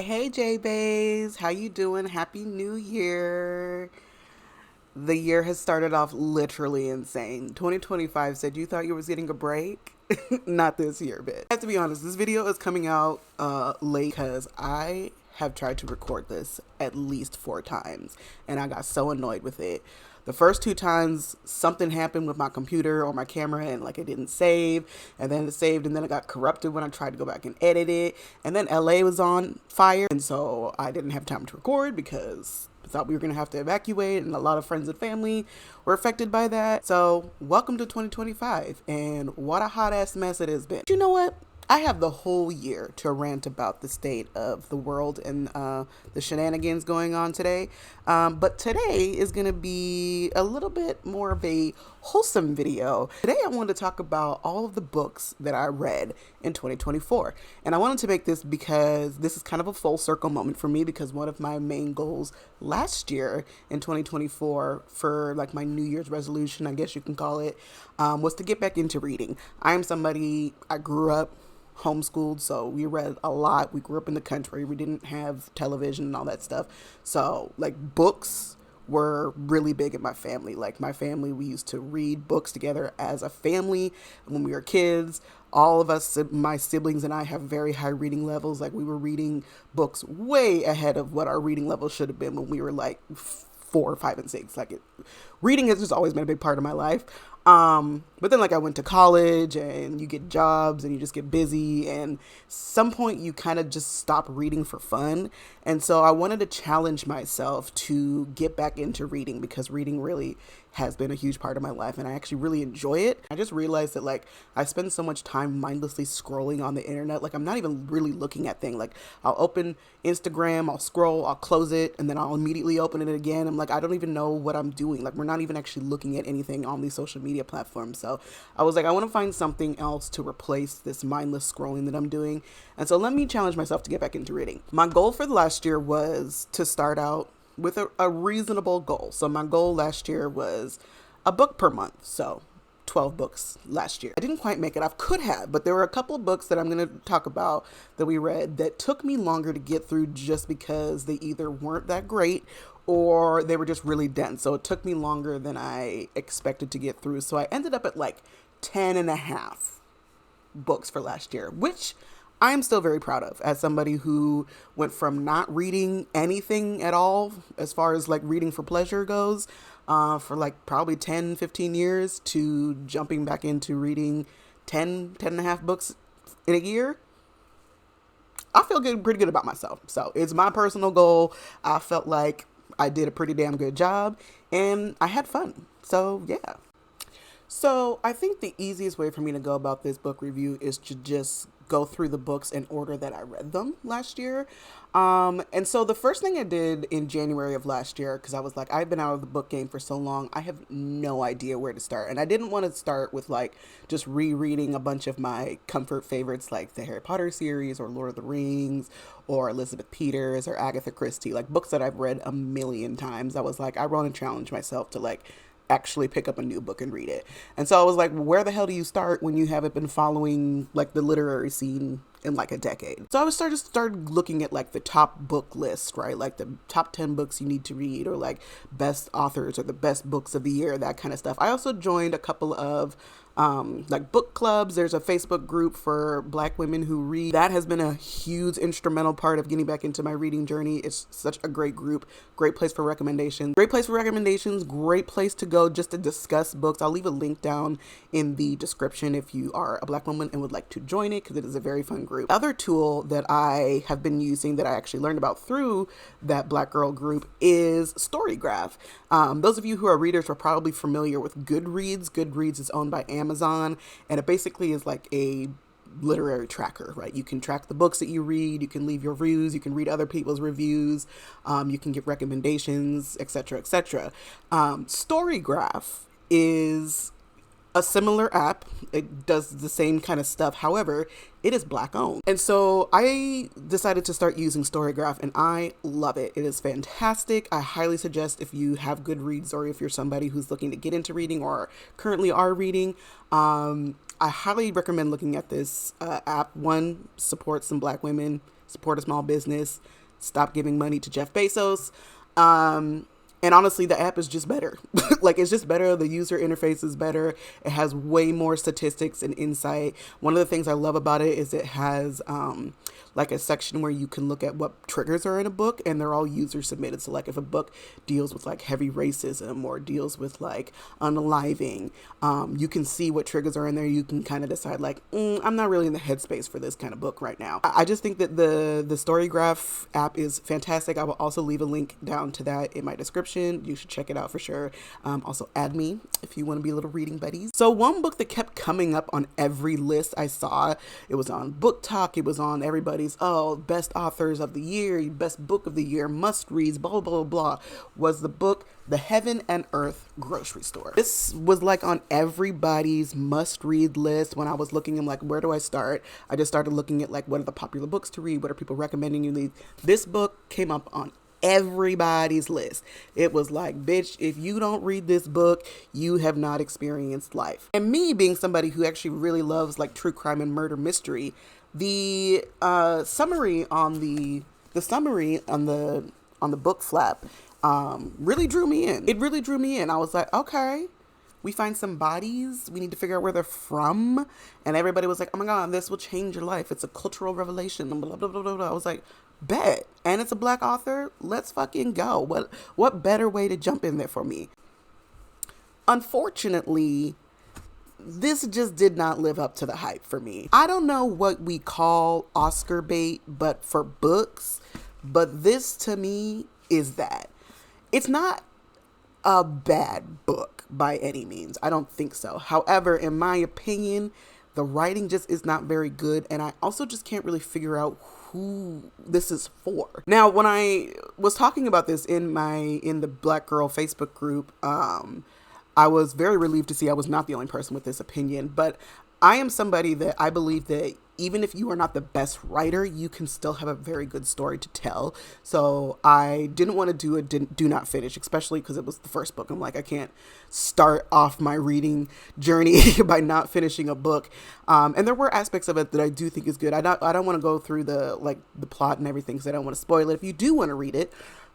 Hey J Bays, how you doing? Happy New Year. The year has started off literally insane. 2025 said you thought you was getting a break. Not this year, bitch. I have to be honest, this video is coming out late because I have tried to record this at least 4 times and I got so annoyed with it. The first 2 times something happened with my computer or my camera and like it didn't save, and then it saved and then it got corrupted when I tried to go back and edit it, and then LA was on fire and so I didn't have time to record because I thought we were gonna have to evacuate, and a lot of friends and family were affected by that. So welcome to 2025, and what a hot ass mess it has been. You know what? I have the whole year to rant about the state of the world and the shenanigans going on today. But today is going to be a little bit more of a wholesome video. Today I wanted to talk about all of the books that I read in 2024. And I wanted to make this because this is kind of a full circle moment for me, because one of my main goals last year in 2024 for like my New Year's resolution, I guess you can call it, was to get back into reading. I grew up homeschooled, so we read a lot. We grew up in the country. We didn't have television and all that stuff. So like books were really big in my family. Like my family, we used to read books together as a family when we were kids. All of us, my siblings and I, have very high reading levels. Like we were reading books way ahead of what our reading level should have been when we were like 4, 5, and 6. Reading has just always been a big part of my life. But then like I went to college and you get jobs and you just get busy, and some point you kind of just stop reading for fun. And so I wanted to challenge myself to get back into reading, because reading really has been a huge part of my life and I actually really enjoy it. I just realized that like I spend so much time mindlessly scrolling on the internet. Like I'm not even really looking at things. Like I'll open Instagram, I'll scroll, I'll close it, and then I'll immediately open it again. I'm like, I don't even know what I'm doing. Like we're not even actually looking at anything on these social media platforms. So I was like, I want to find something else to replace this mindless scrolling that I'm doing. And so let me challenge myself to get back into reading. My goal for the last year was to start out with a reasonable goal. So my goal last year was a book per month. So 12 books last year. I didn't quite make it. I could have, but there were a couple of books that I'm going to talk about that we read that took me longer to get through just because they either weren't that great or they were just really dense. So it took me longer than I expected to get through. So I ended up at like 10 and a half books for last year, which I'm still very proud of as somebody who went from not reading anything at all as far as like reading for pleasure goes, for like probably 10, 15 years, to jumping back into reading 10 and a half books in a year. I feel pretty good about myself. So it's my personal goal. I felt like I did a pretty damn good job and I had fun. So yeah. So I think the easiest way for me to go about this book review is to just go through the books in order that I read them last year. And so the first thing I did in January of last year, because I was like, I've been out of the book game for so long, I have no idea where to start. And I didn't want to start with like just rereading a bunch of my comfort favorites like the Harry Potter series or Lord of the Rings or Elizabeth Peters or Agatha Christie, like books that I've read a million times. I was like, I want to challenge myself to like actually pick up a new book and read it. And so I was like, where the hell do you start when you haven't been following like the literary scene in like a decade? So I was started looking at like the top book list, right? Like the top 10 books you need to read, or like best authors or the best books of the year, that kind of stuff. I also joined a couple of like book clubs. There's a Facebook group for Black women who read. That has been a huge instrumental part of getting back into my reading journey. It's such a great group, great place for recommendations, great place to go just to discuss books. I'll leave a link down in the description if you are a Black woman and would like to join it, because it is a very fun group. The other tool that I have been using that I actually learned about through that Black girl group is Storygraph. Those of you who are readers are probably familiar with Goodreads. Goodreads is owned by Amazon, and it basically is like a literary tracker, right? You can track the books that you read, you can leave your reviews, you can read other people's reviews, you can get recommendations, etc., etc. Storygraph is a similar app. It does the same kind of stuff. However, it is Black owned. And so I decided to start using Storygraph and I love it. It is fantastic. I highly suggest, if you have Goodreads or if you're somebody who's looking to get into reading or currently are reading, I highly recommend looking at this app. One, supports some Black women support a small business, stop giving money to Jeff Bezos. And honestly, the app is just better. Like, it's just better. The user interface is better. It has way more statistics and insight. One of the things I love about it is it has like a section where you can look at what triggers are in a book, and they're all user submitted. So like if a book deals with like heavy racism or deals with like unaliving, you can see what triggers are in there. You can kind of decide like, I'm not really in the headspace for this kind of book right now. I just think that the Storygraph app is fantastic. I will also leave a link down to that in my description. You should check it out for sure. Also add me if you want to be little reading buddies. So one book that kept coming up on every list I saw, it was on Book Talk, it was on everybody's best authors of the year, best book of the year, must reads, blah blah blah, was the book The Heaven and Earth Grocery Store. This was like on everybody's must read list. When I was looking, I'm like, where do I start? I just started looking at like, what are the popular books to read? What are people recommending you read? This book came up on everybody's list. It was like, bitch, if you don't read this book, you have not experienced life. And me being somebody who actually really loves like true crime and murder mystery, the summary on the book flap really drew me in. It really drew me in. I was like, okay, we find some bodies. We need to figure out where they're from. And everybody was like, oh my God, this will change your life. It's a cultural revelation. And blah, blah, blah, blah, blah. I was like, bet. And it's a Black author. Let's fucking go. What better way to jump in there for me? Unfortunately, this just did not live up to the hype for me. I don't know what we call Oscar bait, but for books, but this to me is that. It's not a bad book by any means. I don't think so. However, in my opinion, the writing just is not very good. And I also just can't really figure out who this is for. Now, when I was talking about this in the Black Girl Facebook group, I was very relieved to see I was not the only person with this opinion, but I am somebody that I believe that even if you are not the best writer, you can still have a very good story to tell. So I didn't want to do a do not finish, especially because it was the first book. I'm like, I can't start off my reading journey by not finishing a book. And there were aspects of it that I do think is good. I don't want to go through the plot and everything because I don't want to spoil it. If you do want to read it,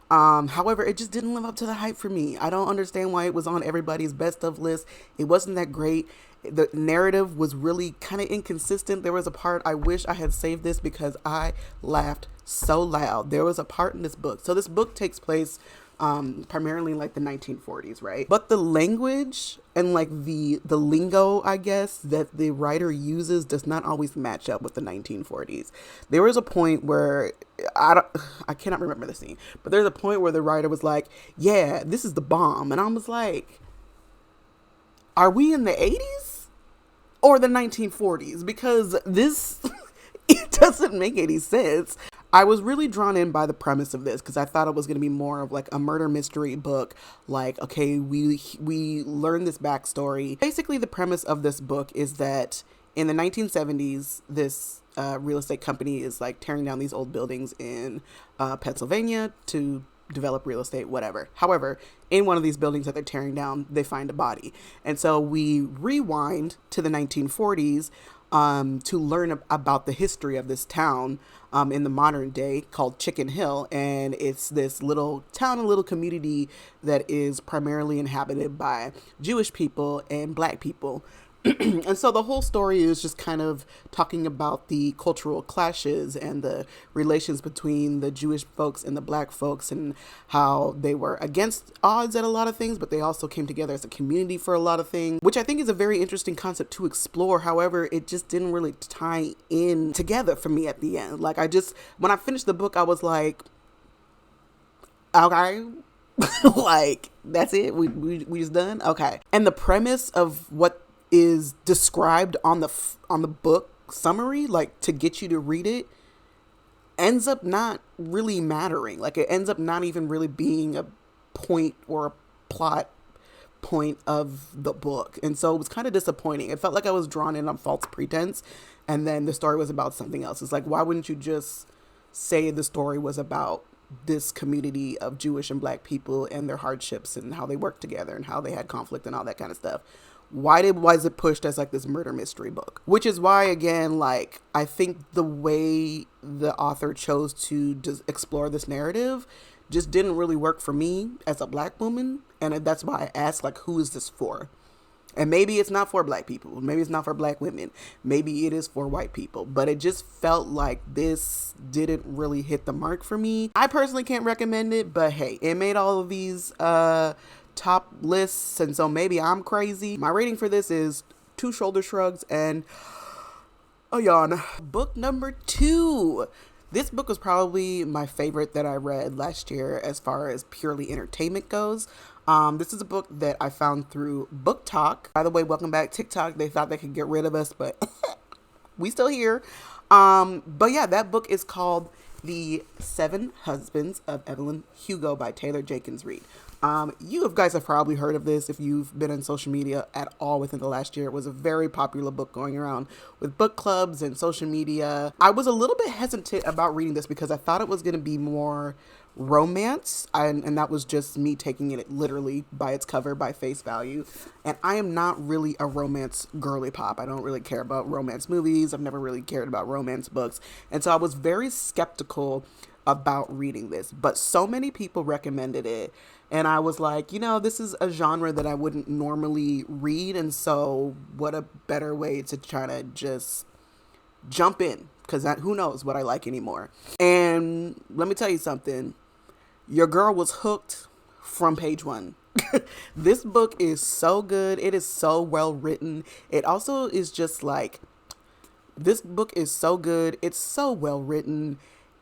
however, it just didn't live up to the hype for me. I don't understand why it was on everybody's best of list. It wasn't that great. The narrative was really kind of inconsistent. There was a part, I wish I had saved this because I laughed so loud. There was a part in this book. So this book takes place primarily in like the 1940s, right? But the language and like the lingo, I guess, that the writer uses does not always match up with the 1940s. There was a point where I cannot remember the scene, but there's a point where the writer was like, yeah, this is the bomb. And I was like, are we in the 80s or the 1940s? Because this, it doesn't make any sense. I was really drawn in by the premise of this because I thought it was going to be more of like a murder mystery book. Like, okay, we learn this backstory. Basically, the premise of this book is that in the 1970s, this real estate company is like tearing down these old buildings in Pennsylvania to develop real estate, whatever. However, in one of these buildings that they're tearing down, they find a body. And so we rewind to the 1940s to learn about the history of this town in the modern day called Chicken Hill. And it's this little town, a little community that is primarily inhabited by Jewish people and Black people. And so the whole story is just kind of talking about the cultural clashes and the relations between the Jewish folks and the Black folks and how they were against odds at a lot of things, but they also came together as a community for a lot of things, which I think is a very interesting concept to explore. However, it just didn't really tie in together for me at the end. Like when I finished the book, I was like, okay, like that's it. We just done. Okay. And the premise of what is described on the book summary, like to get you to read it, ends up not really mattering. Like it ends up not even really being a point or a plot point of the book. And so it was kind of disappointing. It felt like I was drawn in on false pretense and then the story was about something else. It's like, why wouldn't you just say the story was about this community of Jewish and Black people and their hardships and how they worked together and how they had conflict and all that kind of stuff? why is it pushed as like this murder mystery book? Which is why, again, like, I think the way the author chose to just explore this narrative just didn't really work for me as a Black woman. And that's why I asked, like, who is this for? And maybe it's not for Black people. Maybe it's not for Black women. Maybe it is for white people. But it just felt like this didn't really hit the mark for me. I personally can't recommend it, but hey, it made all of these top lists, and so maybe I'm crazy. My rating for this is 2 shoulder shrugs and a yawn. Book number 2. This book was probably my favorite that I read last year as far as purely entertainment goes. This is a book that I found through Book Talk. By the way, welcome back, TikTok. They thought they could get rid of us, but we still here. But yeah, that book is called The 7 Husbands of Evelyn Hugo by Taylor Jenkins Reid. You guys have probably heard of this if you've been on social media at all within the last year. It was a very popular book going around with book clubs and social media. I was a little bit hesitant about reading this because I thought it was going to be more romance, and that was just me taking it literally by its cover, by face value. And I am not really a romance girly pop. I don't really care about romance movies. I've never really cared about romance books. And so I was very skeptical about reading this, but so many people recommended it. And I was like, this is a genre that I wouldn't normally read. And so what a better way to try to just jump in, because who knows what I like anymore. And let me tell you something. Your girl was hooked from page 1. This book is so good. It is so well written. It also is just like, this book is so good. It's so well written.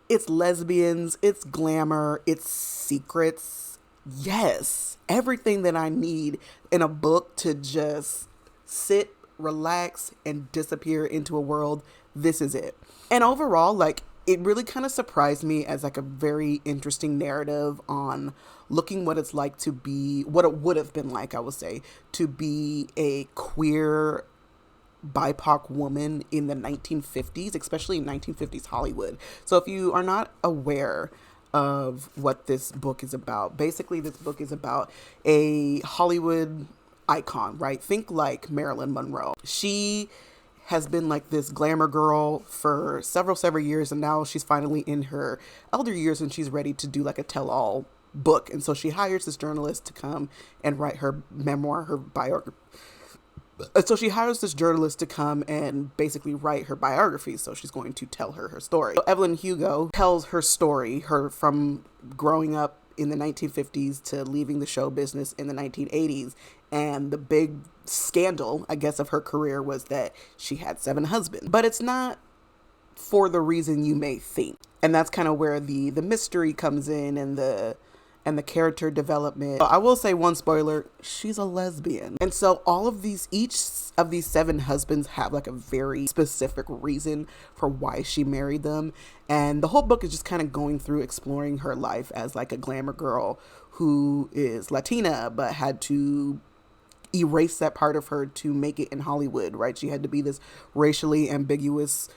It's lesbians. It's glamour. It's secrets. Yes. Everything that I need in a book to just sit, relax, and disappear into a world. This is it. And overall, like, it really kind of surprised me as like a very interesting narrative on looking what it's like to be, what it would have been like, I would say, to be a queer BIPOC woman in the 1950s, especially in 1950s Hollywood. So if you are not aware of what this book is about, basically this book is about a Hollywood icon, right? Think like Marilyn Monroe. She has been like this glamour girl for several years, and now she's finally in her elder years and she's ready to do like a tell-all book. And so she hires this journalist to come and write her memoir, her biography. So she hires this journalist to come and basically write her biography. So she's going to tell her story. So Evelyn Hugo tells her story, her from growing up in the 1950s to leaving the show business in the 1980s. And the big scandal, I guess, of her career was that she had 7 husbands. But it's not for the reason you may think. And that's kind of where the mystery comes in, and the character development. I will say one spoiler, she's a lesbian. And so each of these 7 husbands have like a very specific reason for why she married them. And the whole book is just kind of going through exploring her life as like a glamour girl who is Latina, but had to erase that part of her to make it in Hollywood, right? She had to be this racially ambiguous,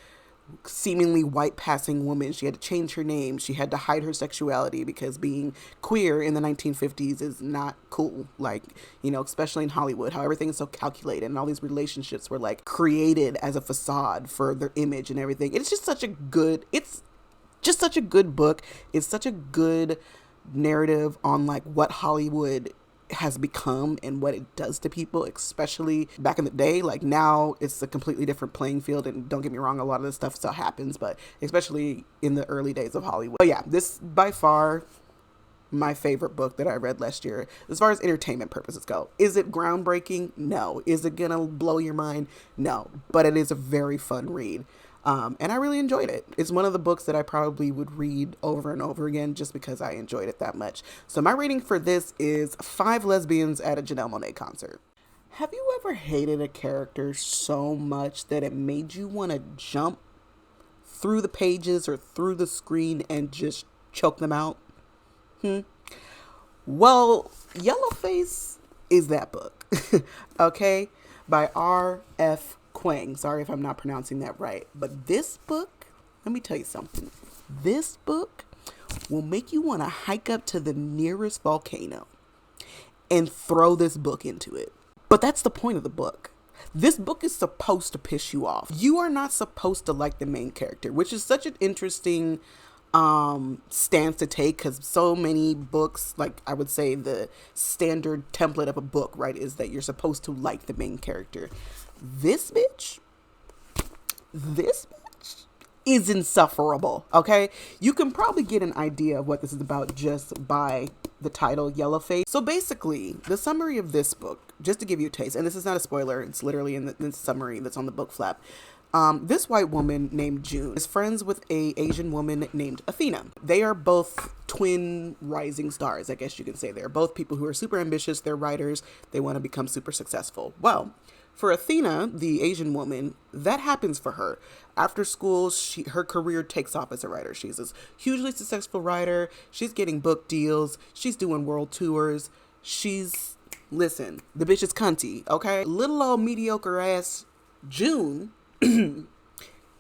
seemingly white passing woman. She had to change her name. She had to hide her sexuality because being queer in the 1950s is not cool. Like, especially in Hollywood, how everything is so calculated and all these relationships were like created as a facade for their image and everything. It's just such a good book. It's such a good narrative on like what Hollywood has become and what it does to people, especially back in the day. Like now it's a completely different playing field, and don't get me wrong, a lot of this stuff still happens, but especially in the early days of Hollywood. But yeah, this by far my favorite book that I read last year as far as entertainment purposes go. Is it groundbreaking? No. Is it gonna blow your mind? No. But it is a very fun read. And I really enjoyed it. It's one of the books that I probably would read over and over again just because I enjoyed it that much. So my rating for this is 5 lesbians at a Janelle Monáe concert. Have you ever hated a character so much that it made you want to jump through the pages or through the screen and just choke them out? Well, Yellowface is that book. Okay? By R.F. Kuang. Sorry if I'm not pronouncing that right. But this book, let me tell you something. This book will make you want to hike up to the nearest volcano and throw this book into it. But that's the point of the book. This book is supposed to piss you off. You are not supposed to like the main character, which is such an interesting stance to take, because so many books, like I would say the standard template of a book, right, is that you're supposed to like the main character. This bitch is insufferable, okay? You can probably get an idea of what this is about just by the title, Yellowface. So basically, the summary of this book, just to give you a taste, and this is not a spoiler, it's literally in the summary that's on the book flap. This white woman named June is friends with a Asian woman named Athena. They are both twin rising stars, I guess you can say. They're both people who are super ambitious, they're writers, they want to become super successful. Well, for Athena, the Asian woman, that happens for her. After school, her career takes off as a writer. She's this hugely successful writer. She's getting book deals. She's doing world tours. Listen, the bitch is cunty, okay? Little old mediocre ass June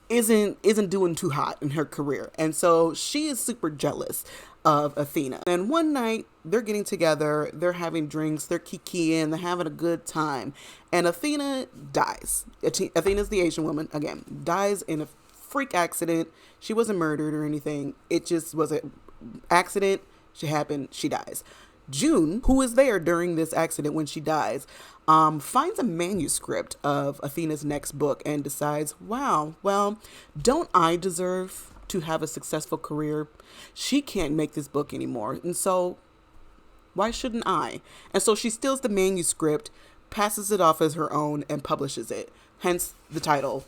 isn't doing too hot in her career. And so she is super jealous of Athena. And one night they're getting together, they're having drinks, they're kikiing, they're having a good time. And Athena dies. Athena's the Asian woman, again, dies in a freak accident. She wasn't murdered or anything. It just was an accident. She happened. She dies. June, who is there during this accident when she dies, finds a manuscript of Athena's next book and decides, wow, well, don't I deserve to have a successful career? She can't make this book anymore, and so why shouldn't I? And so she steals the manuscript, passes it off as her own, and publishes it. Hence the title,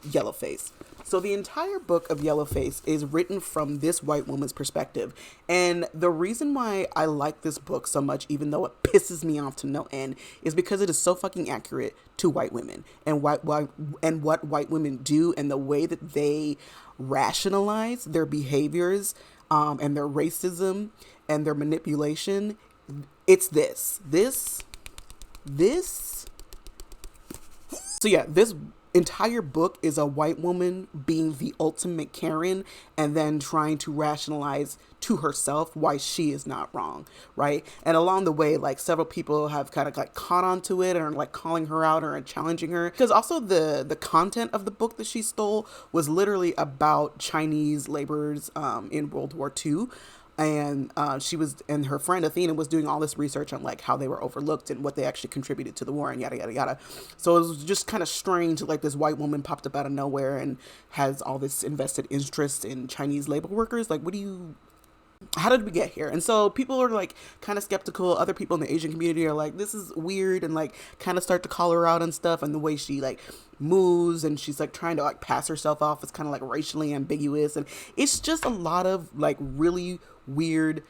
Yellowface. So the entire book of Yellowface is written from this white woman's perspective. And the reason why I like this book so much, even though it pisses me off to no end, is because it is so fucking accurate to white women and what white women do, and the way that they rationalize their behaviors and their racism and their manipulation. It's this. So yeah, this entire book is a white woman being the ultimate Karen and then trying to rationalize to herself why she is not wrong, right? And along the way, like, several people have kind of like caught on to it and are like calling her out or challenging her, because also the content of the book that she stole was literally about Chinese laborers in World War II. And and her friend Athena was doing all this research on like how they were overlooked and what they actually contributed to the war and yada, yada, yada. So it was just kind of strange. Like, this white woman popped up out of nowhere and has all this invested interest in Chinese labor workers. Like, how did we get here? And so people are like kind of skeptical. Other people in the Asian community are like, this is weird, and like kind of start to call her out and stuff. And the way she like moves and she's like trying to like pass herself off as kind of like racially ambiguous. And it's just a lot of like really weird.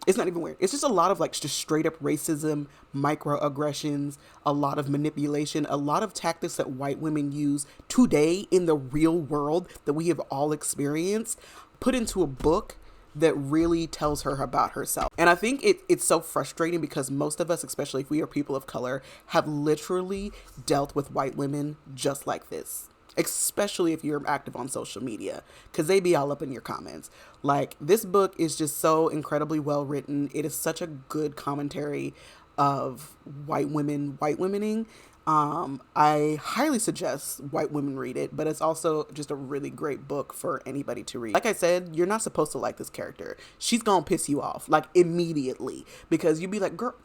It's not even weird. It's just a lot of like just straight up racism, microaggressions, a lot of manipulation, a lot of tactics that white women use today in the real world that we have all experienced, put into a book that really tells her about herself. And I think it's so frustrating because most of us, especially if we are people of color, have literally dealt with white women just like this. Especially if you're active on social media, because they be all up in your comments. Like, this book is just so incredibly well written. It is such a good commentary of white womening. I highly suggest white women read it, but it's also just a really great book for anybody to read. Like I said, you're not supposed to like this character. She's gonna piss you off, like, immediately, because you'd be like, girl.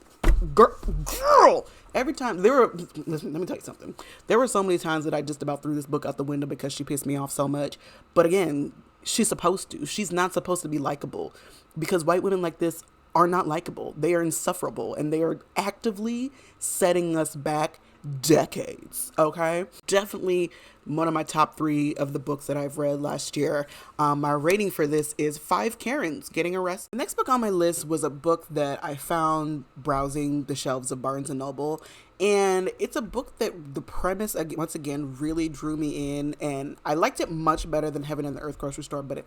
Every time listen, let me tell you something. There were so many times that I just about threw this book out the window because she pissed me off so much. But again, she's supposed to. She's not supposed to be likable, because white women like this are not likable. They are insufferable, and they are actively setting us back decades. Okay, definitely one of my top 3 of the books that I've read last year. My rating for this is 5 Karens Getting Arrested. The next book on my list was a book that I found browsing the shelves of Barnes and Noble, and it's a book that the premise, once again, really drew me in, and I liked it much better than Heaven and the Earth Grocery Store, but it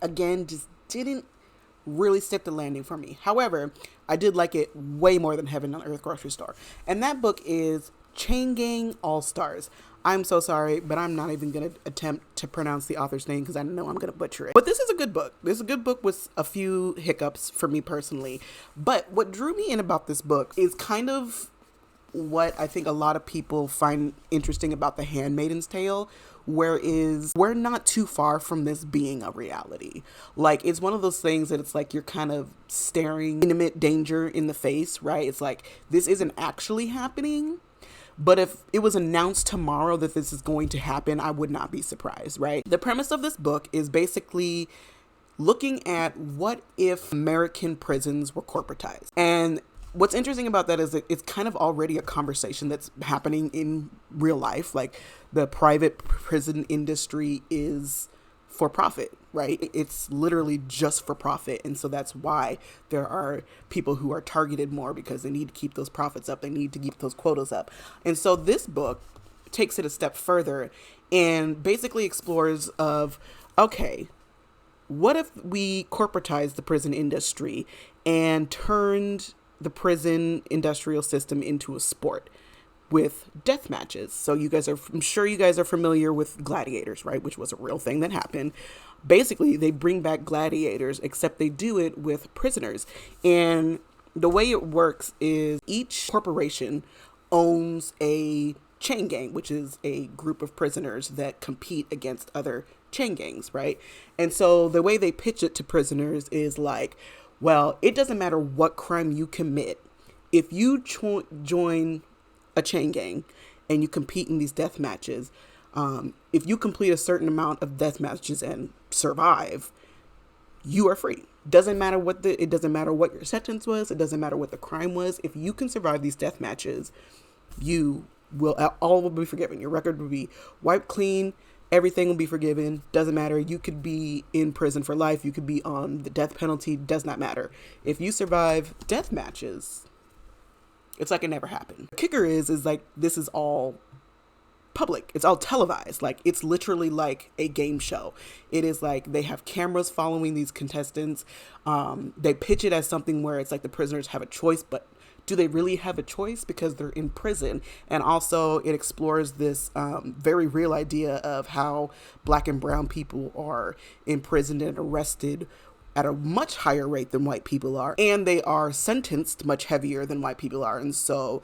again just didn't really stick the landing for me. However, I did like it way more than Heaven and the Earth Grocery Store, and that book is Chain Gang All Stars. I'm so sorry, but I'm not even going to attempt to pronounce the author's name because I know I'm going to butcher it. But this is a good book. This is a good book with a few hiccups for me personally. But what drew me in about this book is kind of what I think a lot of people find interesting about The Handmaid's Tale, whereas we're not too far from this being a reality. Like, it's one of those things that it's like you're kind of staring imminent danger in the face, right? It's like, this isn't actually happening. But if it was announced tomorrow that this is going to happen, I would not be surprised, right? The premise of this book is basically looking at what if American prisons were corporatized. And what's interesting about that is that it's kind of already a conversation that's happening in real life. Like, the private prison industry is for profit, right? It's literally just for profit. And so that's why there are people who are targeted more, because they need to keep those profits up. They need to keep those quotas up. And so this book takes it a step further and basically explores of, okay, what if we corporatized the prison industry and turned the prison industrial system into a sport with death matches? So I'm sure you guys are familiar with gladiators, right? Which was a real thing that happened. Basically, they bring back gladiators, except they do it with prisoners. And the way it works is each corporation owns a chain gang, which is a group of prisoners that compete against other chain gangs, right? And so the way they pitch it to prisoners is like, well, it doesn't matter what crime you commit. If you join a chain gang and you compete in these death matches, if you complete a certain amount of death matches and survive, you are free. It doesn't matter what your sentence was. It doesn't matter what the crime was. If you can survive these death matches, all will be forgiven. Your record will be wiped clean. Everything will be forgiven. Doesn't matter. You could be in prison for life. You could be on the death penalty. Does not matter. If you survive death matches, it's like it never happened. The kicker is like, this is all public. It's all televised. Like, it's literally like a game show. It is like they have cameras following these contestants. They pitch it as something where it's like the prisoners have a choice, but do they really have a choice because they're in prison? And also it explores this very real idea of how Black and brown people are imprisoned and arrested at a much higher rate than white people are. And they are sentenced much heavier than white people are. And so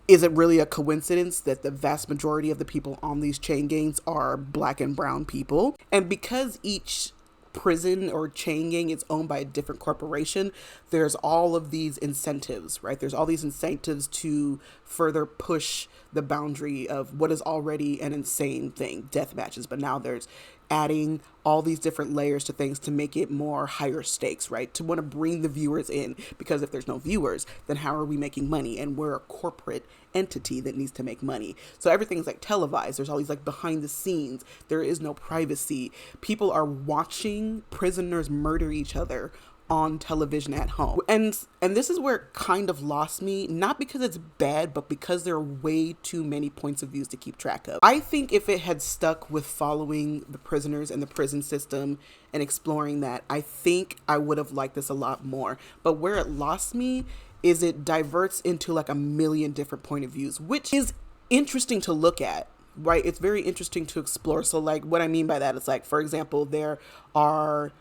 is it really a coincidence that the vast majority of the people on these chain gangs are Black and brown people? And because each prison or chain gang is owned by a different corporation, there's all of these incentives, right? There's all these incentives to further push the boundary of what is already an insane thing, death matches. But now there's adding all these different layers to things to make it more higher stakes, right? To want to bring the viewers in, because if there's no viewers, then how are we making money? And we're a corporate entity that needs to make money. So everything's like televised. There's all these like behind the scenes. There is no privacy. People are watching prisoners murder each other on television at home. And this is where it kind of lost me, not because it's bad, but because there are way too many points of views to keep track of. I think if it had stuck with following the prisoners and the prison system and exploring that, I think I would have liked this a lot more. But where it lost me is it diverts into like a million different point of views, which is interesting to look at, right? It's very interesting to explore. So like what I mean by that is like, for example, there are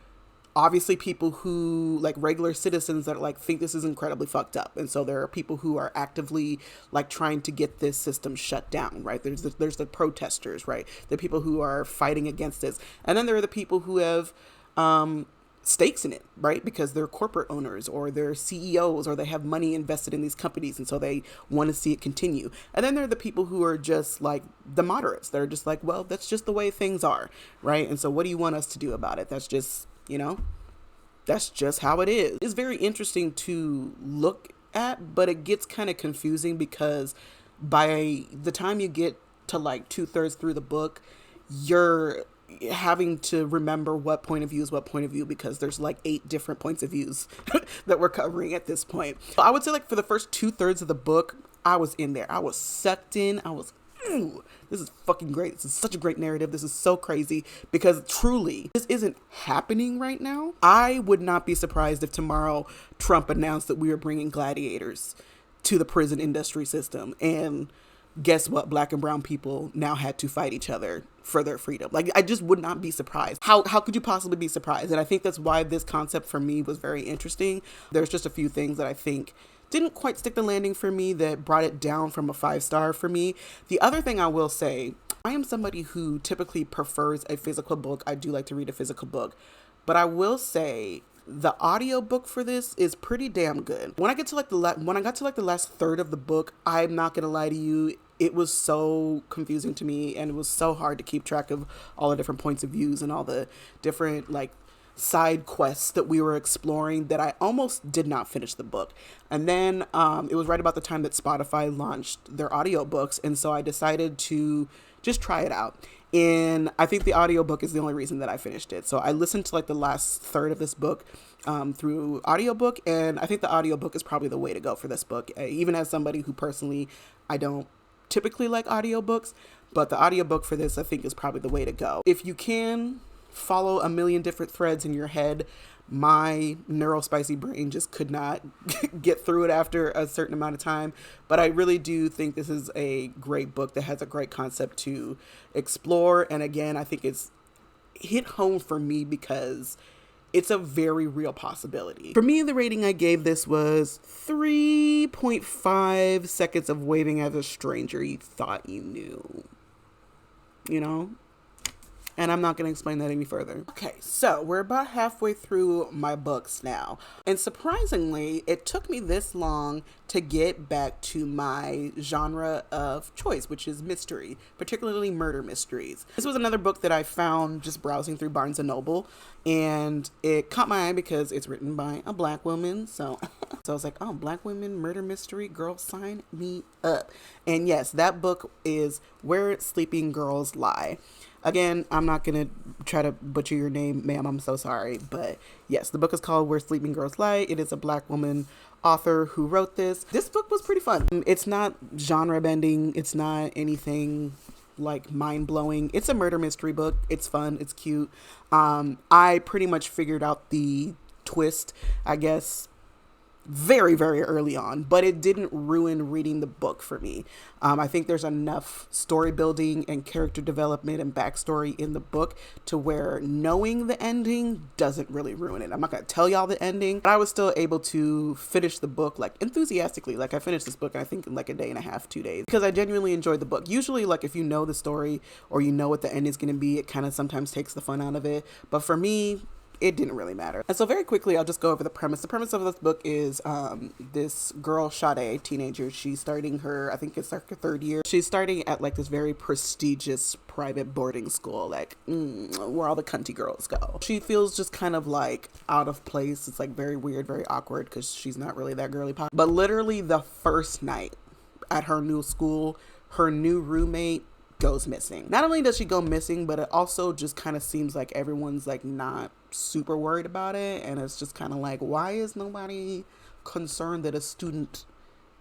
obviously people who like regular citizens that like think this is incredibly fucked up. And so there are people who are actively like trying to get this system shut down, right? There's the protesters, right? The people who are fighting against this. And then there are the people who have stakes in it, right? Because they're corporate owners or they're CEOs or they have money invested in these companies. And so they want to see it continue. And then there are the people who are just like the moderates. They're just like, well, that's just the way things are, right? And so what do you want us to do about it? That's just, that's just how it is. It's very interesting to look at, but it gets kind of confusing because by the time you get to like 2/3 through the book, you're having to remember what point of view is what point of view, because there's like 8 different points of views that we're covering at this point. I would say like for the first 2/3 of the book, I was in there. I was sucked in. I was, this is fucking great. This is such a great narrative. This is so crazy, because truly this isn't happening right now. I would not be surprised if tomorrow Trump announced that we are bringing gladiators to the prison industry system, and guess what? Black and brown people now had to fight each other for their freedom. Like, I just would not be surprised. How could you possibly be surprised? And I think that's why this concept for me was very interesting. There's just a few things that I think didn't quite stick the landing for me, that brought it down from a 5-star for me. The other thing I will say, I am somebody who typically prefers a physical book. I do like to read a physical book, but I will say the audiobook for this is pretty damn good. When I get to when I got to like the last third of the book, I'm not gonna lie to you, it was so confusing to me, and it was so hard to keep track of all the different points of views and all the different like side quests that we were exploring, that I almost did not finish the book. And then it was right about the time that Spotify launched their audiobooks, and so I decided to just try it out. And I think the audiobook is the only reason that I finished it. So I listened to like the last third of this book through audiobook, and I think the audiobook is probably the way to go for this book. Even as somebody who personally, I don't typically like audiobooks, but the audiobook for this I think is probably the way to go. If you can follow a million different threads in your head, my neurospicy brain just could not get through it after a certain amount of time. But I really do think this is a great book that has a great concept to explore. And again, I think it's hit home for me because it's a very real possibility. For me, the rating I gave this was 3.5 seconds of waving at a stranger you thought you knew. You know? And I'm not going to explain that any further. Okay, so we're about halfway through my books now. And surprisingly, it took me this long to get back to my genre of choice, which is mystery, particularly murder mysteries. This was another book that I found just browsing through Barnes & Noble, and it caught my eye because it's written by a Black woman. So I was like, oh, Black women, murder mystery, girl, sign me up. And yes, that book is Where Sleeping Girls Lie. Again, I'm not going to try to butcher your name, ma'am. I'm so sorry. But yes, the book is called Where Sleeping Girls Lie. It is a Black woman author who wrote this. This book was pretty fun. It's not genre bending. It's not anything like mind blowing. It's a murder mystery book. It's fun. It's cute. I pretty much figured out the twist, I guess, very, very early on, but it didn't ruin reading the book for me. I think there's enough story building and character development and backstory in the book to where knowing the ending doesn't really ruin it. I'm not going to tell y'all the ending, but I was still able to finish the book like enthusiastically. Like I finished this book, I think in like a day and a half, 2 days, because I genuinely enjoyed the book. Usually, like if you know the story or you know what the end is going to be, it kind of sometimes takes the fun out of it. But for me, it didn't really matter. And so very quickly, I'll just go over the premise. The premise of this book is this girl, Sade, teenager. She's starting her, I think it's like her 3rd year. She's starting at like this very prestigious private boarding school, like where all the cunty girls go. She feels just kind of like out of place. It's like very weird, very awkward because she's not really that girly pop. But literally the first night at her new school, her new roommate goes missing. Not only does she go missing, but it also just kind of seems like everyone's like not super worried about it, and it's just kind of like, why is nobody concerned that a student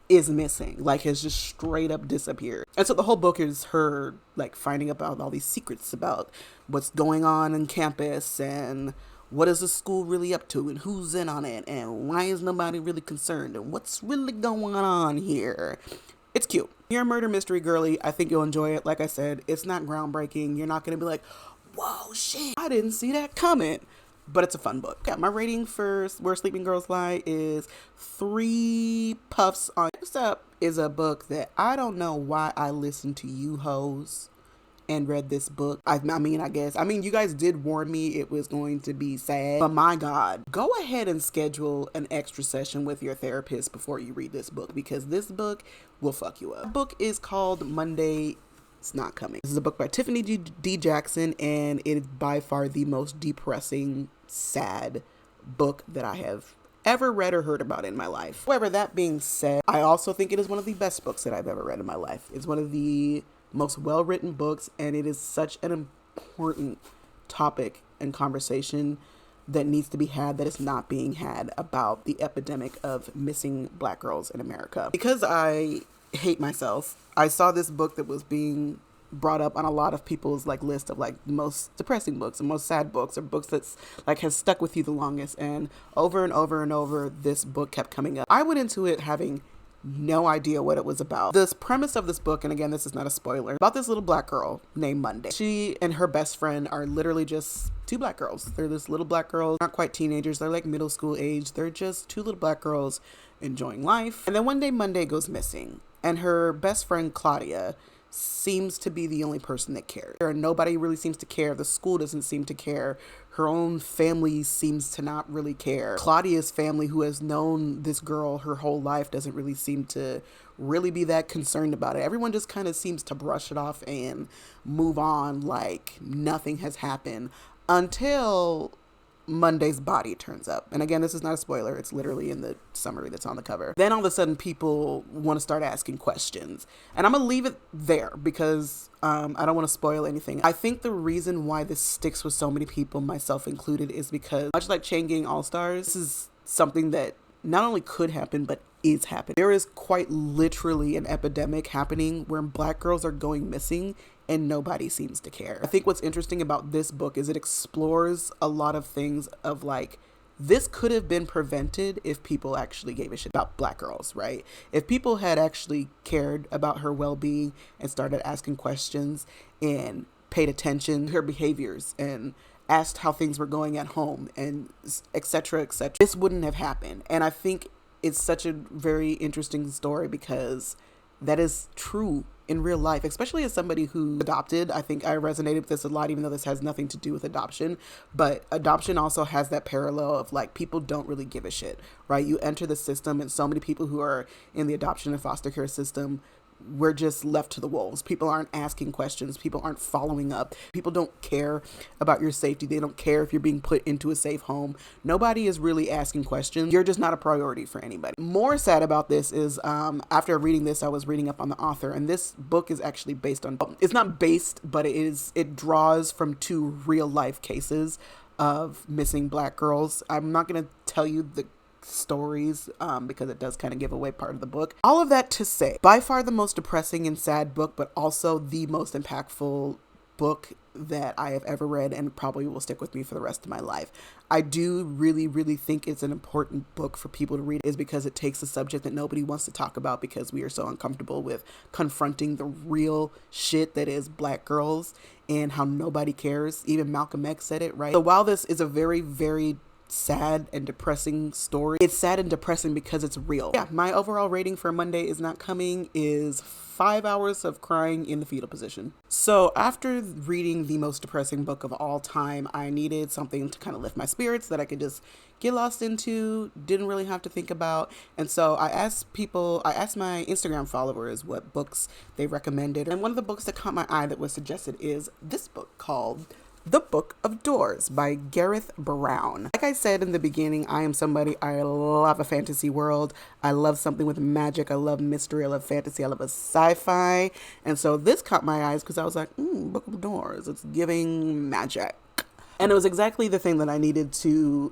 is missing? Like, has just straight up disappeared. And so the whole book is her like finding about all these secrets about what's going on campus, and what is the school really up to, and who's in on it, and why is nobody really concerned, and what's really going on here. It's cute. You're a murder mystery girly, I think you'll enjoy it. Like I said, it's not groundbreaking. You're not going to be like, whoa, shit, I didn't see that coming. But it's a fun book. Yeah, my rating for Where Sleeping Girls Lie is 3 puffs on. Next up is a book that I don't know why I listened to you hoes and read this book. I mean, you guys did warn me it was going to be sad, but my God, go ahead and schedule an extra session with your therapist before you read this book, because this book will fuck you up. The book is called Monday It's Not Coming. This is a book by Tiffany D. Jackson, and it is by far the most depressing, sad book that I have ever read or heard about in my life. However, that being said, I also think it is one of the best books that I've ever read in my life. It's one of the most well-written books, and it is such an important topic and conversation that needs to be had that is not being had about the epidemic of missing Black girls in America. Because I hate myself, I saw this book that was being brought up on a lot of people's like list of like most depressing books and most sad books, or books that's like has stuck with you the longest, and over and over and over this book kept coming up. I went into it having no idea what it was about. This premise of this book, and again, this is not a spoiler, about this little black girl named Monday. She and her best friend are literally just two black girls. They're this little black girls, not quite teenagers. They're like middle school age. They're just two little black girls enjoying life. And then one day Monday goes missing, and her best friend Claudia seems to be the only person that cares. Nobody really seems to care. The school doesn't seem to care. Her own family seems to not really care. Claudia's family, who has known this girl her whole life, doesn't really seem to really be that concerned about it. Everyone just kind of seems to brush it off and move on like nothing has happened until Monday's body turns up. And again, this is not a spoiler. It's literally in the summary that's on the cover. Then all of a sudden people want to start asking questions. And I'm going to leave it there because I don't want to spoil anything. I think the reason why this sticks with so many people, myself included, is because much like Chain Gang All-Stars, this is something that not only could happen, but is happening. There is quite literally an epidemic happening where black girls are going missing and nobody seems to care. I think what's interesting about this book is it explores a lot of things of like, this could have been prevented if people actually gave a shit about black girls, right? If people had actually cared about her well-being and started asking questions and paid attention to her behaviors and asked how things were going at home and etc., this wouldn't have happened. And I think it's such a very interesting story because that is true in real life, especially as somebody who adopted. I think I resonated with this a lot, even though this has nothing to do with adoption. But adoption also has that parallel of like, people don't really give a shit, right? You enter the system, and so many people who are in the adoption and foster care system, we're just left to the wolves. People aren't asking questions. People aren't following up. People don't care about your safety. They don't care if you're being put into a safe home. Nobody is really asking questions. You're just not a priority for anybody. More sad about this is after reading this, I was reading up on the author, and this book is actually based on, it's not based, but it draws from two real life cases of missing black girls. I'm not going to tell you the stories because it does kind of give away part of the book. All of that to say, by far the most depressing and sad book, but also the most impactful book that I have ever read and probably will stick with me for the rest of my life. I do really, really think it's an important book for people to read, is because it takes a subject that nobody wants to talk about because we are so uncomfortable with confronting the real shit that is black girls and how nobody cares. Even Malcolm X said it, right? So while this is a very, very sad and depressing story, it's sad and depressing because it's real. Yeah, my overall rating for Monday Is Not Coming is 5 hours of crying in the fetal position. So after reading the most depressing book of all time, I needed something to kind of lift my spirits that I could just get lost into, didn't really have to think about. And so I asked my Instagram followers what books they recommended. And one of the books that caught my eye that was suggested is this book called The Book of Doors by Gareth Brown. Like I said in the beginning, I am somebody, I love a fantasy world. I love something with magic. I love mystery. I love fantasy. I love a sci-fi. And so this caught my eyes because I was like, Book of Doors. It's giving magic. And it was exactly the thing that I needed to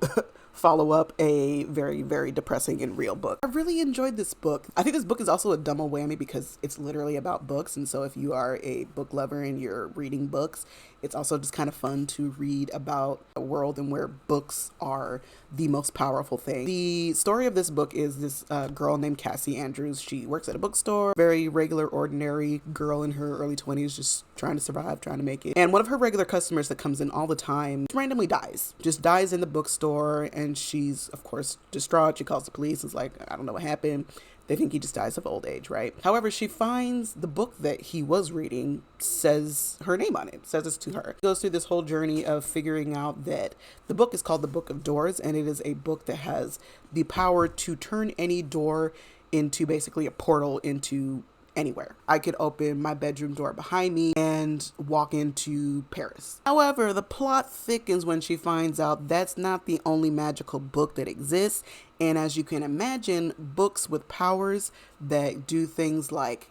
follow up a very, very depressing and real book. I really enjoyed this book. I think this book is also a double whammy because it's literally about books. And so if you are a book lover and you're reading books, it's also just kind of fun to read about a world and where books are the most powerful thing. The story of this book is this girl named Cassie Andrews. She works at a bookstore, very regular, ordinary girl in her early 20s, just trying to survive, trying to make it. And one of her regular customers that comes in all the time randomly just dies in the bookstore. And she's, of course, distraught. She calls the police. It's like, I don't know what happened. They think he just dies of old age, right? However, she finds the book that he was reading says her name on it, says it's to her. She goes through this whole journey of figuring out that the book is called The Book of Doors, and it is a book that has the power to turn any door into basically a portal into anywhere. I could open my bedroom door behind me and walk into Paris. However, the plot thickens when she finds out that's not the only magical book that exists. And as you can imagine, books with powers that do things like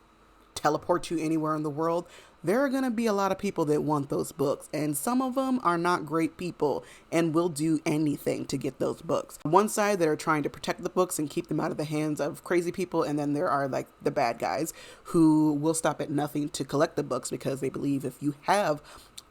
teleport you anywhere in the world, there are going to be a lot of people that want those books, and some of them are not great people and will do anything to get those books. One side that are trying to protect the books and keep them out of the hands of crazy people, and then there are like the bad guys who will stop at nothing to collect the books because they believe if you have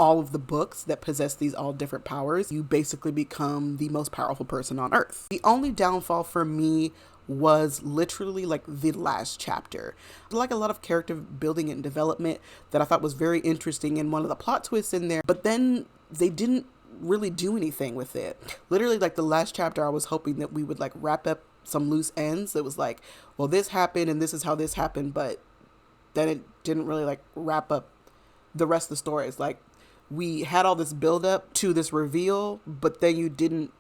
all of the books that possess these all different powers, you basically become the most powerful person on earth. The only downfall for me was literally like the last chapter. Like a lot of character building and development that I thought was very interesting, and one of the plot twists in there, but then they didn't really do anything with it. Literally, like the last chapter, I was hoping that we would like wrap up some loose ends. It was like, well, this happened and this is how this happened, but then it didn't really like wrap up the rest of the story. It's like we had all this build up to this reveal, but then you didn't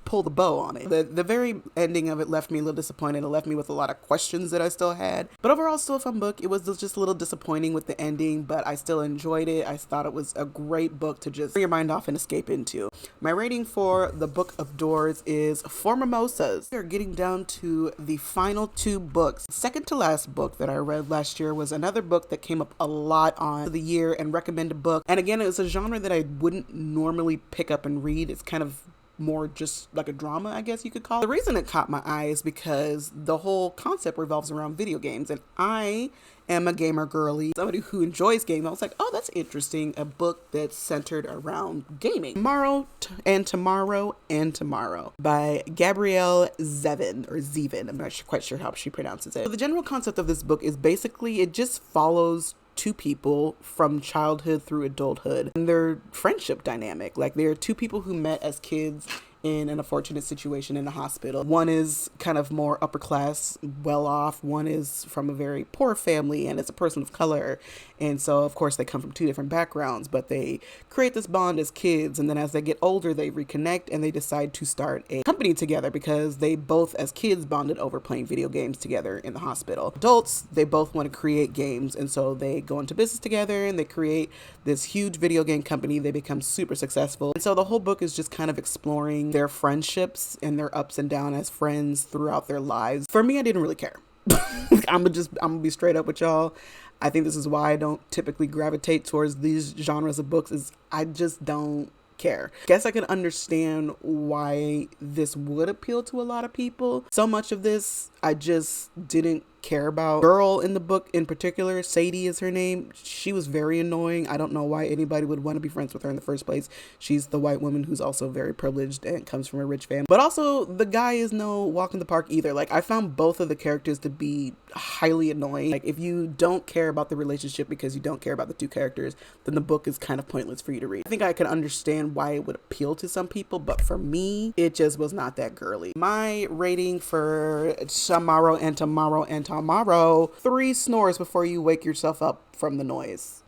pull the bow on it. The very ending of it left me a little disappointed. It left me with a lot of questions that I still had. But overall, still a fun book. It was just a little disappointing with the ending, but I still enjoyed it. I thought it was a great book to just bring your mind off and escape into. My rating for the Book of Doors is 4 mimosas. We are getting down to the final 2 books. Second to last book that I read last year was another book that came up a lot on the year and recommended book. And again, it was a genre that I wouldn't normally pick up and read. It's kind of more just like a drama, I guess you could call it. The reason it caught my eye is because the whole concept revolves around video games, and I am a gamer girly, somebody who enjoys games. I was like, oh, that's interesting, a book that's centered around gaming. Tomorrow and Tomorrow by Gabrielle Zevin. I'm not quite sure how she pronounces it. So the general concept of this book is basically it just follows 2 people from childhood through adulthood and their friendship dynamic. Like, there are 2 people who met as kids in an unfortunate situation in a hospital. One is kind of more upper class, well off. One is from a very poor family and it's a person of color. And so, of course, they come from 2 different backgrounds, but they create this bond as kids. And then as they get older, they reconnect and they decide to start a company together because they both, as kids, bonded over playing video games together in the hospital. Adults, they both want to create games. And so they go into business together and they create this huge video game company. They become super successful. And so the whole book is just kind of exploring their friendships and their ups and downs as friends throughout their lives. For me, I didn't really care. I'm gonna be straight up with y'all. I think this is why I don't typically gravitate towards these genres of books, is I just don't care. Guess I can understand why this would appeal to a lot of people. So much of this I just didn't care about. Girl in the book in particular, Sadie is her name. She was very annoying. I don't know why anybody would want to be friends with her in the first place. She's the white woman who's also very privileged and comes from a rich family. But also, the guy is no walk in the park either. Like, I found both of the characters to be highly annoying. Like, if you don't care about the relationship because you don't care about the 2 characters, then the book is kind of pointless for you to read. I think I can understand why it would appeal to some people, but for me, it just was not that girly. My rating for Tomorrow and Tomorrow, 3 snores before you wake yourself up from the noise.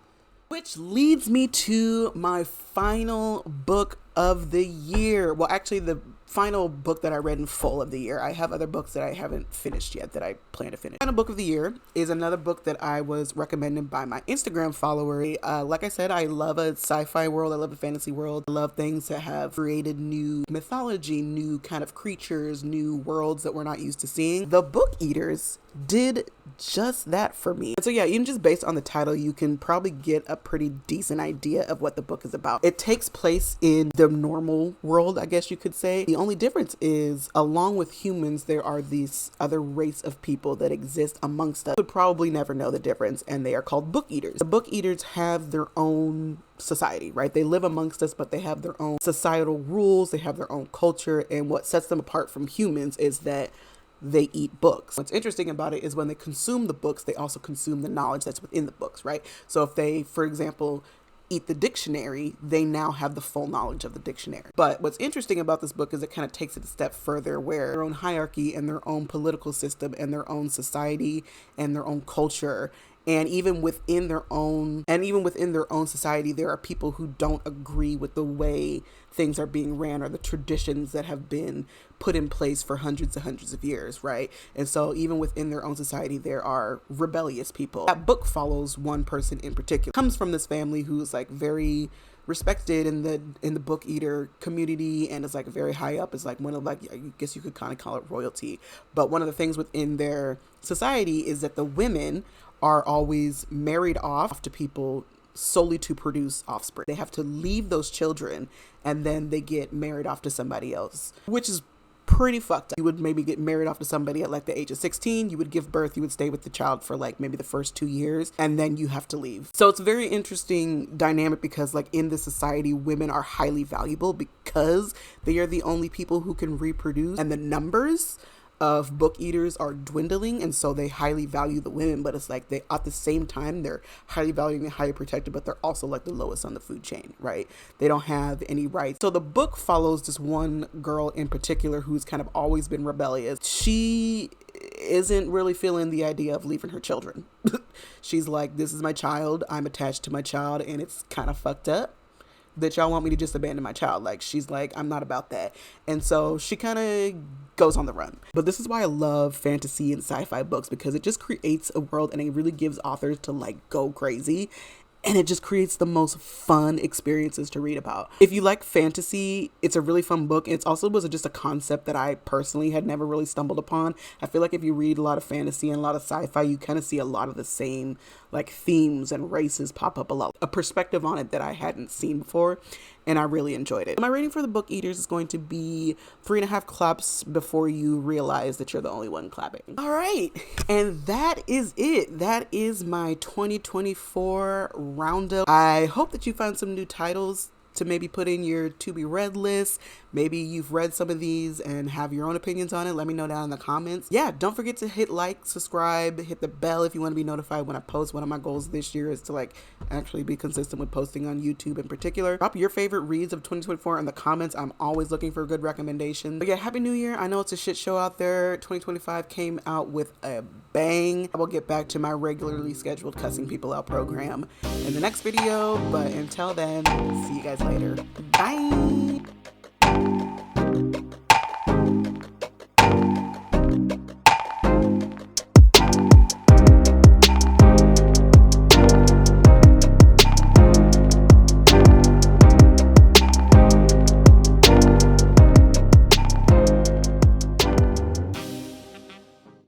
Which leads me to my final book of the year. Well, actually, the final book that I read in full of the year. I have other books that I haven't finished yet that I plan to finish. Final book of the year is another book that I was recommended by my Instagram follower. Like I said, I love a sci-fi world. I love a fantasy world. I love things that have created new mythology, new kind of creatures, new worlds that we're not used to seeing. The Book Eaters did just that for me. So yeah, even just based on the title, you can probably get a pretty decent idea of what the book is about. It takes place in the normal world, I guess you could say. The only difference is, along with humans, there are these other race of people that exist amongst us. You would probably never know the difference, and they are called Book Eaters. The Book Eaters have their own society, right? They live amongst us, but they have their own societal rules, they have their own culture, and what sets them apart from humans is that they eat books. What's interesting about it is when they consume the books, they also consume the knowledge that's within the books, right? So if they, for example, eat the dictionary, they now have the full knowledge of the dictionary. But what's interesting about this book is it kind of takes it a step further, where their own hierarchy and their own political system and their own society and their own culture, and even within their own society, there are people who don't agree with the way things are being ran or the traditions that have been put in place for hundreds and hundreds of years, right? And so even within their own society, there are rebellious people. That book follows one person in particular. Comes from this family who's like very respected in the Book Eater community and is like very high up, is like one of, like, I guess you could kind of call it royalty. But one of the things within their society is that the women are always married off to people solely to produce offspring. They have to leave those children and then they get married off to somebody else, which is pretty fucked up. You would maybe get married off to somebody at like the age of 16, you would give birth, you would stay with the child for like maybe the first 2 years, and then you have to leave. So it's a very interesting dynamic because like in this society, women are highly valuable because they are the only people who can reproduce, and the numbers of book eaters are dwindling, and so they highly value the women, but it's like they at the same time they're highly valuing and highly protected, but they're also like the lowest on the food chain, right? They don't have any rights. So the book follows this one girl in particular who's kind of always been rebellious. She isn't really feeling the idea of leaving her children. She's like, this is my child, I'm attached to my child, and it's kind of fucked up that y'all want me to just abandon my child. Like, she's like, I'm not about that. And so she kind of goes on the run. But this is why I love fantasy and sci-fi books, because it just creates a world and it really gives authors to like go crazy. And it just creates the most fun experiences to read about. If you like fantasy, it's a really fun book. It's also was just a concept that I personally had never really stumbled upon. I feel like if you read a lot of fantasy and a lot of sci-fi, you kind of see a lot of the same like themes and races pop up a lot. A perspective on it that I hadn't seen before, and I really enjoyed it. My rating for the book eaters is going to be 3.5 claps before you realize that you're the only one clapping. All right, and that is it. That is my 2024 roundup. I hope that you found some new titles to maybe put in your to be read list. Maybe you've read some of these and have your own opinions on it. Let me know down in the comments. Yeah, don't forget to hit like, subscribe, hit the bell if you want to be notified when I post. One of my goals this year is to like actually be consistent with posting on YouTube in particular. Drop your favorite reads of 2024 in the comments. I'm always looking for good recommendations. But yeah, Happy New Year. I know it's a shit show out there. 2025 came out with a bang. I will get back to my regularly scheduled cussing people out program in the next video. But until then, see you guys later. Bye.